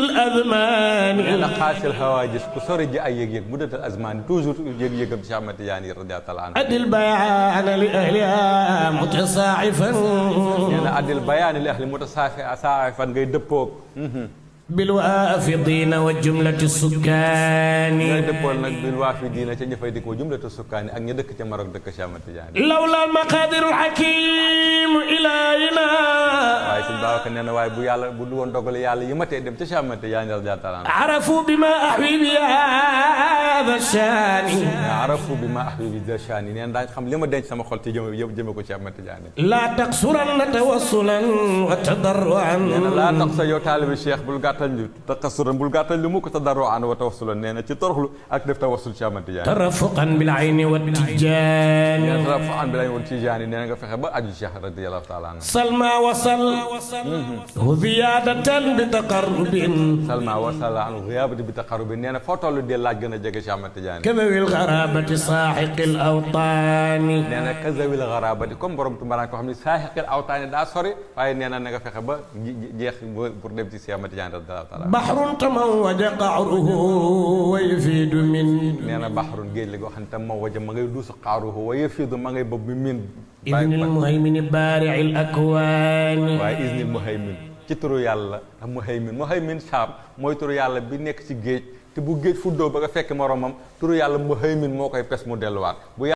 الأذمان أنا قاسي الهواجس كسر جاء يجيك مدة الأزمان توجد يجيك بشامة يعني رضي الله عنه أدي البيان لأهلها متصاعفا أنا أدي البيان لأهل متصاعفا غير دبوك بالوافدين وجملة السكان بالوافدين تنفيدك وجملة السكان أن يدك تمرك دك شامة يعني لولا المقادير الحكيم إلهنا واي سن باو كن واي بو يالا بو دون دوغال يالا يمتي دم تي شامة يعني رضي الله عنه عرفوا بما أحوي بهذا الشان عرفوا بما أحوي بهذا الشان نين دا خم لما دنج سما خول تي جيم كو شامة يعني لا تقصرن توصلا وتضرعا لا تقصر يو طالب الشيخ بول تقصرا بول غاتال لمو كو تضرعا وتوصلا نينا تي تورخلو اك ديف توصل شامة يعني ترفقا بالعين والتجان ترفقا بالعين والتجان نينا nga fexe ba aju cheikh radiyallahu ta'ala anhu سلمى وصل زيادة بتقرب سلمى وصل عن غياب بتقرب نينا فوتول دي لاج gëna jege cheikh Ahmad Tidiane كذوي الغرابة ساحق الأوطان نينا كذوي الغرابة كوم borom tumbaran ko xamni ساحق الأوطان da sori waye neena nga fexe ba jeex pour dem ci cheikh Ahmad Tidiane radiyallahu ta'ala بحر تموج قعره ويفيد من نينا بحر géej la go xam تموج ma ngay dus qaaruhu ويفيد ma ngay bob min إذن المهيمن بارع الأكوان waaye إذن المهيمن ci turu yàlla ak muhaymin saam mooy turu yàlla bi nekk ci géej te bu géej fuddoo ba nga fekk moromam turu yàlla muhaymin moo koy pes mu delluwaat